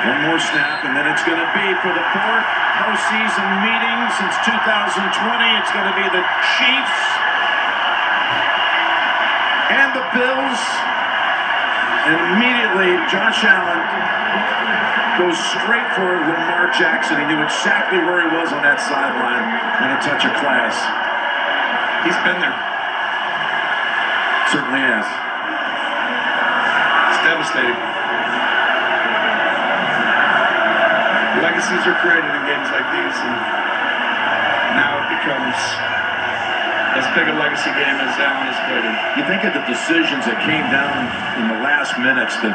One more snap, and then it's going to be for the fourth postseason meeting since 2020. It's going to be the Chiefs and the Bills. And immediately, Josh Allen goes straight for Lamar Jackson. He knew exactly where he was on that sideline and a touch of class. He's been there. Certainly has. It's devastating. Legacies are created in games like these, and now it becomes as big a legacy game as Allen has played in. You think of the decisions that came down in the last minutes, the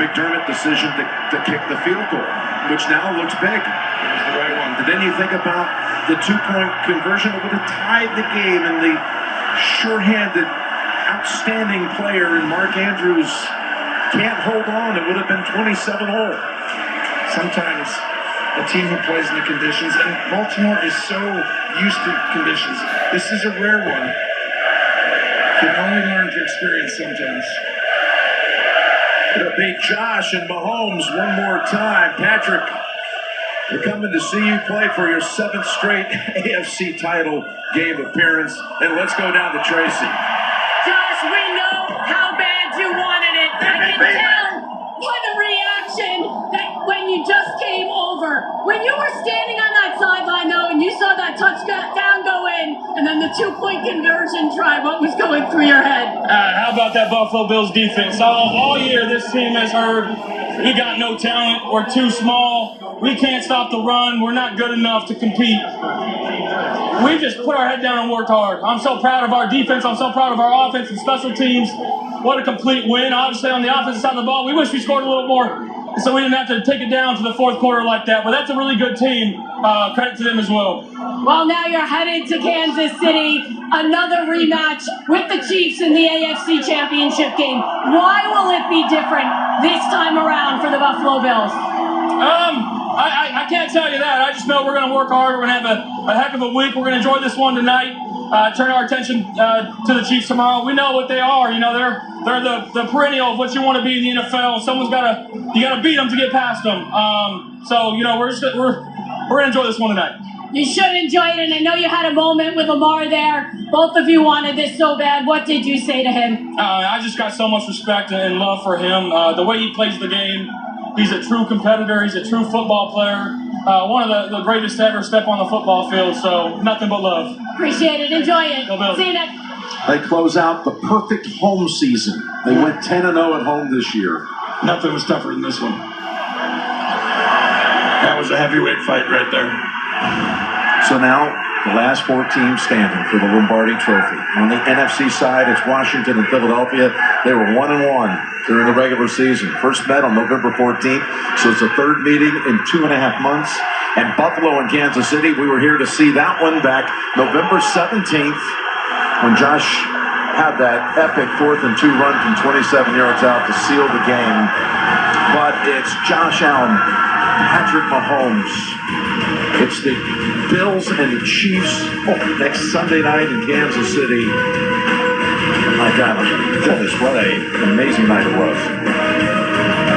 McDermott decision to kick the field goal, which now looks big. It was the right one. And then you think about the two-point conversion that would have tied the game, and the sure-handed, outstanding player in Mark Andrews can't hold on. It would have been 27-all. Sometimes a team who plays in the conditions, and Baltimore is so used to conditions. This is a rare one. Can only learn to experience sometimes. It'll be Josh and Mahomes one more time. Patrick, we're coming to see you play for your 7th straight AFC title game appearance. And let's go down to Tracy. Josh, we know how bad you wanted it. I can tell by the reaction that when you just came over. When you were standing on that sideline, though, and you saw that touchdown go in, and then the 2-point conversion try, what was going through your head? How about that Buffalo Bills defense? All year, this team has heard we got no talent, we're too small, we can't stop the run, we're not good enough to compete. We just put our head down and worked hard. I'm so proud of our defense, I'm so proud of our offense and special teams. What a complete win. Obviously, on the offensive side of the ball, we wish we scored a little more, so we didn't have to take it down to the fourth quarter like that. But that's a really good team. Credit to them as well. Well, now you're headed to Kansas City. Another rematch with the Chiefs in the AFC Championship game. Why will it be different this time around for the Buffalo Bills? I can't tell you that. I just know we're going to work hard. We're going to have a heck of a week. We're going to enjoy this one tonight. Turn our attention to the Chiefs tomorrow. We know what they are. You know, they're the perennial of what you want to be in the NFL. Someone's you got to beat them to get past them. So you know, we're going to enjoy this one tonight. You should enjoy it, and I know you had a moment with Lamar there. Both of you wanted this so bad. What did you say to him? I just got so much respect and love for him. The way he plays the game, he's a true competitor. He's a true football player. One of the greatest to ever step on the football field. So nothing but love. Appreciate it. Enjoy it. Go Bills. See you next. They close out the perfect home season. They went 10-0 at home this year. Nothing was tougher than this one. That was a heavyweight fight right there. So now, the last 4 teams standing for the Lombardi Trophy. On the NFC side, it's Washington and Philadelphia. They were 1-1 during the regular season. First met on November 14th, so it's the 3rd meeting in 2.5 months. And Buffalo and Kansas City, we were here to see that one back November 17th when Josh had that epic 4th and 2 run from 27 yards out to seal the game. But it's Josh Allen, Patrick Mahomes. It's the Bills and the Chiefs next Sunday night in Kansas City. My God, goodness, what an amazing night it was.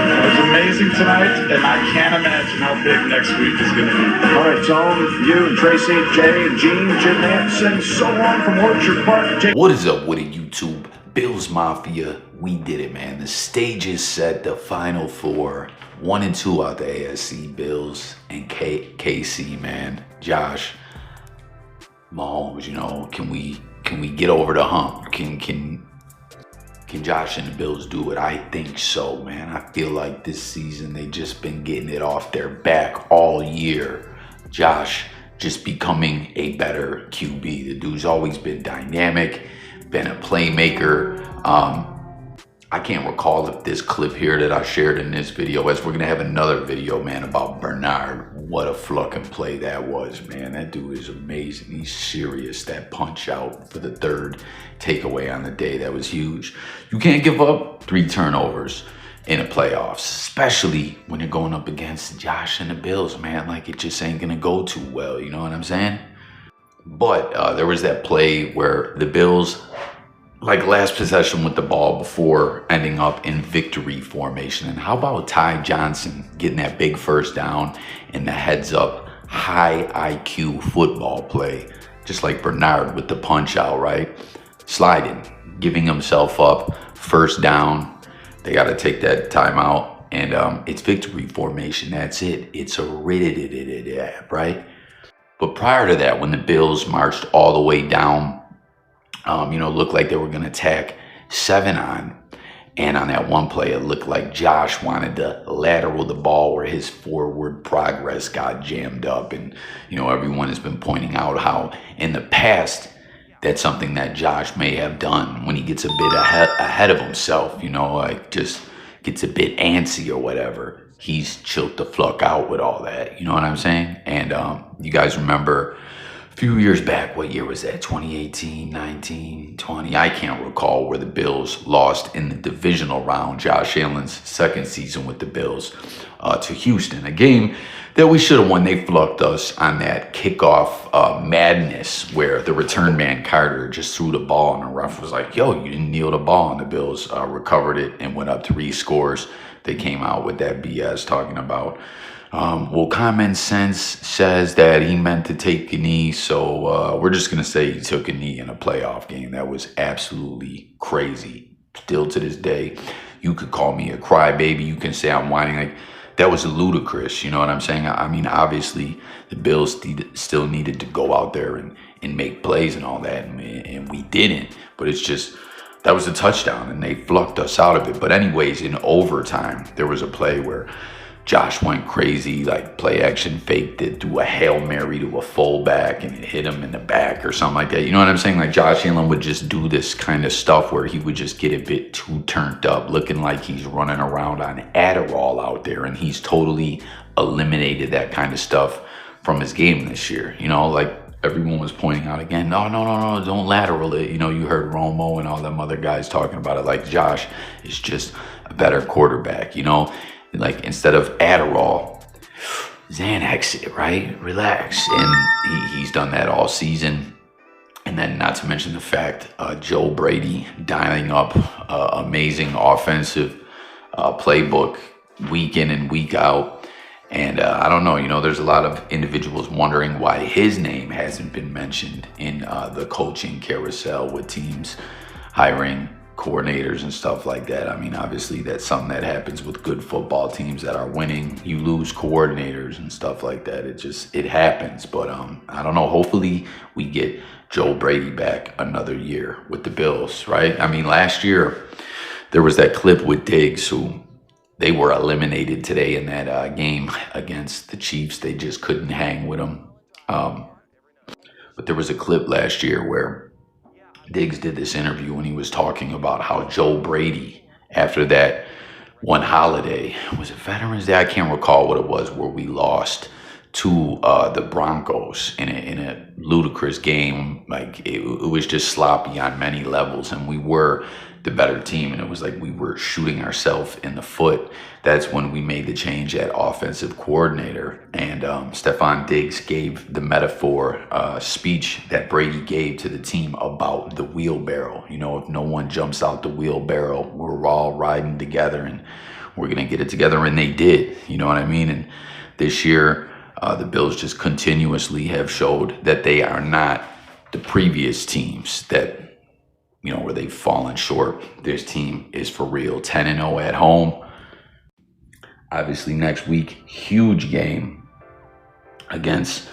It was amazing tonight, and I can't imagine how big next week is going to be. All right, Tone, you and Tracy, Jay and Gene, Jim Nansen, so long from Orchard Park. What is up with it, YouTube? Bills Mafia, we did it, man. The stage is set, the Final Four. 1 and 2 out the ASC, Bills and KC, man. Josh, Mahomes, you know, can we get over the hump? Can Josh and the Bills do it? I think so, man. I feel like this season they just been getting it off their back all year. Josh just becoming a better QB. The dude's always been dynamic, been a playmaker. I can't recall if this clip here that I shared in this video, as we're going to have another video, man, about Bernard. What a fucking play that was, man. That dude is amazing. He's serious. That punch out for the 3rd takeaway on the day, that was huge. You can't give up 3 turnovers in the playoffs, especially when you're going up against Josh and the Bills, man. Like, it just ain't going to go too well, you know what I'm saying? But there was that play where the Bills like last possession with the ball before ending up in victory formation. And how about Ty Johnson getting that big first down in the heads up high IQ football play, just like Bernard with the punch out, right? Sliding, giving himself up, first down. They got to take that timeout, and it's victory formation. That's it. It's a right? But prior to that, when the Bills marched all the way down, looked like they were going to tack 7 on. And on that one play, it looked like Josh wanted to lateral the ball where his forward progress got jammed up. And, everyone has been pointing out how in the past, that's something that Josh may have done when he gets a bit ahead of himself, like just gets a bit antsy or whatever. He's chilled the fuck out with all that. You know what I'm saying? And you guys remember a few years back, what year was that? 2018, 19, 20? I can't recall, where the Bills lost in the divisional round, Josh Allen's second season with the Bills, to Houston. A game that we should have won. They flunked us on that kickoff madness where the return man Carter just threw the ball and the ref was like, yo, you didn't kneel the ball. And the Bills recovered it and went up 3 scores. They came out with that BS talking about, common sense says that he meant to take a knee, so we're just going to say he took a knee in a playoff game. That was absolutely crazy. Still to this day, you could call me a crybaby. You can say I'm whining. Like, that was ludicrous. You know what I'm saying? I mean, obviously, the Bills still needed to go out there and make plays and all that, and we didn't. But it's just, that was a touchdown, and they flunked us out of it. But anyways, in overtime, there was a play where Josh went crazy, like play action faked it, do a Hail Mary to a fullback, and it hit him in the back or something like that. You know what I'm saying? Like, Josh Allen would just do this kind of stuff where he would just get a bit too turned up, looking like he's running around on Adderall out there, and he's totally eliminated that kind of stuff from his game this year. Like everyone was pointing out again, no, don't lateral it. You heard Romo and all them other guys talking about it, like Josh is just a better quarterback, Like, instead of Adderall, Xanax it, right? Relax. And he's done that all season. And then, not to mention the fact, Joe Brady dialing up amazing offensive playbook week in and week out. And I don't know, there's a lot of individuals wondering why his name hasn't been mentioned in the coaching carousel with teams hiring coordinators and stuff like that. I mean, obviously that's something that happens with good football teams that are winning. You lose coordinators and stuff like that. It happens. But I don't know. Hopefully we get Joe Brady back another year with the Bills, right? I mean, last year there was that clip with Diggs, who they were eliminated today in that game against the Chiefs. They just couldn't hang with them. But there was a clip last year where Diggs did this interview when he was talking about how Joe Brady, after that one holiday, was it Veterans Day? I can't recall what it was, where we lost to the Broncos in a ludicrous game. Like, it was just sloppy on many levels, and we were the better team, and it was like we were shooting ourselves in the foot. That's when we made the change at offensive coordinator, and Stephon Diggs gave the metaphor speech that Brady gave to the team about the wheelbarrow. If no one jumps out the wheelbarrow, we're all riding together and we're gonna get it together, and they did. You know what I mean? And this year, the Bills just continuously have showed that they are not the previous teams that, where they've fallen short. This team is for real. 10-0 at home. Obviously, next week, huge game against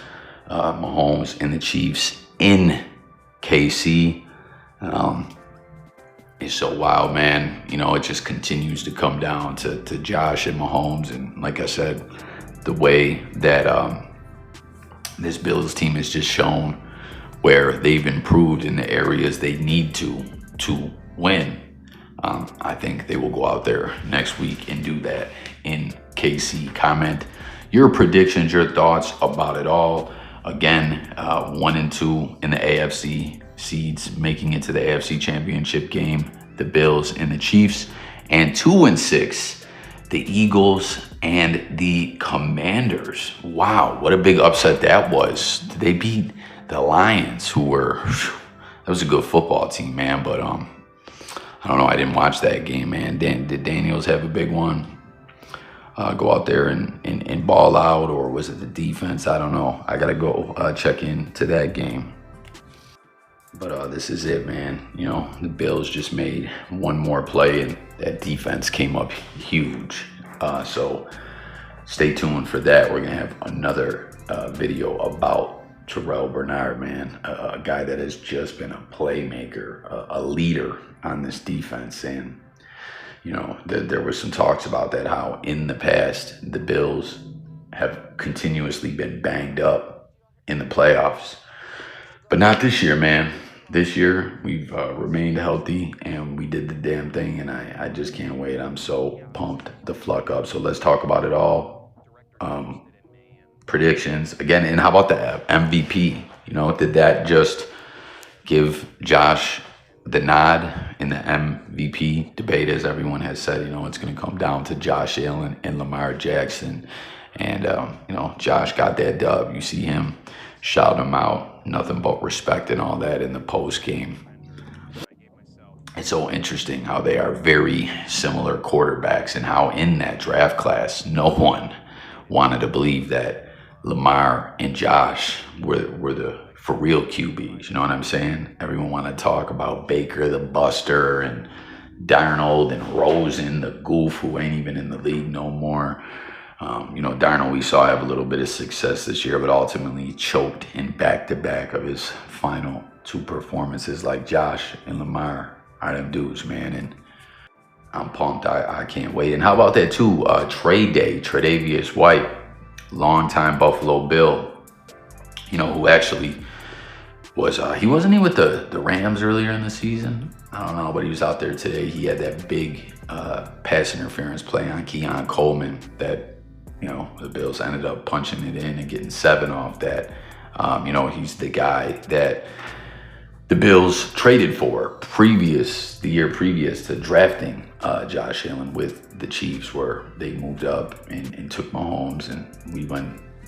Mahomes and the Chiefs in KC. It's so wild, man. It just continues to come down to Josh and Mahomes. And like I said, the way that this Bills team has just shown where they've improved in the areas they need to win. I think they will go out there next week and do that in KC. Comment your predictions, your thoughts about it all. Again, 1-2 in the AFC seeds, making it to the AFC Championship game, the Bills and the Chiefs, and 2-6, the Eagles and the Commanders. Wow, what a big upset that was. They beat the Lions, who were, that was a good football team, man, but I don't know. I didn't watch that game, man. Did Daniels have a big one? Go out there and ball out, or was it the defense? I don't know. I got to go check into that game. But this is it, man. You know, the Bills just made one more play, and that defense came up huge. So stay tuned for that. We're going to have another video about Terrell Bernard, man, a guy that has just been a playmaker, a leader on this defense. And, you know, there was some talks about that, how in the past, the Bills have continuously been banged up in the playoffs. But not this year, man. This year, we've remained healthy, and we did the damn thing, and I just can't wait. I'm so pumped the fuck up. So let's talk about it all. Predictions. Again, and how about the MVP? You know, did that just give Josh the nod in the MVP debate? As everyone has said, you know, it's going to come down to Josh Allen and Lamar Jackson. And, you know, Josh got that dub. You see him shout him out, nothing but respect and all that in the post game. It's so interesting how they are very similar quarterbacks, and how in that draft class, no one wanted to believe that Lamar and Josh were the for real QBs. You know what I'm saying? Everyone wanted to talk about Baker the Buster and Darnold and Rosen the goof who ain't even in the league no more. You know, Darnold we saw have a little bit of success this year, but ultimately choked in back-to-back of his final two performances. Like Josh and Lamar are them dudes, man, and I'm pumped. I can't wait. And how about that too? Trade day, Tre'Davious White, longtime Buffalo Bill, you know, who actually was, he wasn't he with the Rams earlier in the season? I don't know, but he was out there today. He had that big pass interference play on Keon Coleman that, you know, the Bills ended up punching it in and getting 7 off that. You know, he's the guy that the Bills traded for the year previous to drafting Josh Allen with the Chiefs, where they moved up and took Mahomes, and we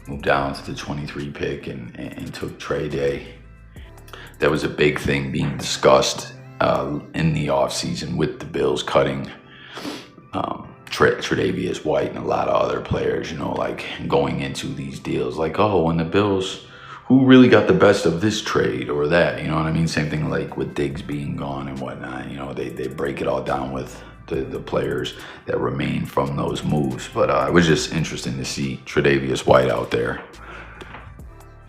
moved down to the 23 pick and took Trey Day. That was a big thing being discussed in the offseason with the Bills cutting Tre'Davious White and a lot of other players, you know, like going into these deals like, oh, when the Bills, who really got the best of this trade or that, you know what I mean? Same thing like with Diggs being gone and whatnot, you know, they break it all down with the players that remain from those moves. But it was just interesting to see Tre'Davious White out there.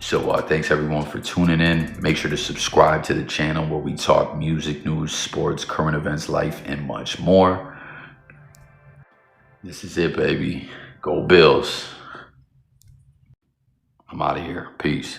So thanks everyone for tuning in. Make sure to subscribe to the channel where we talk music, news, sports, current events, life, and much more. This is it, baby. Go Bills. I'm out of here. Peace.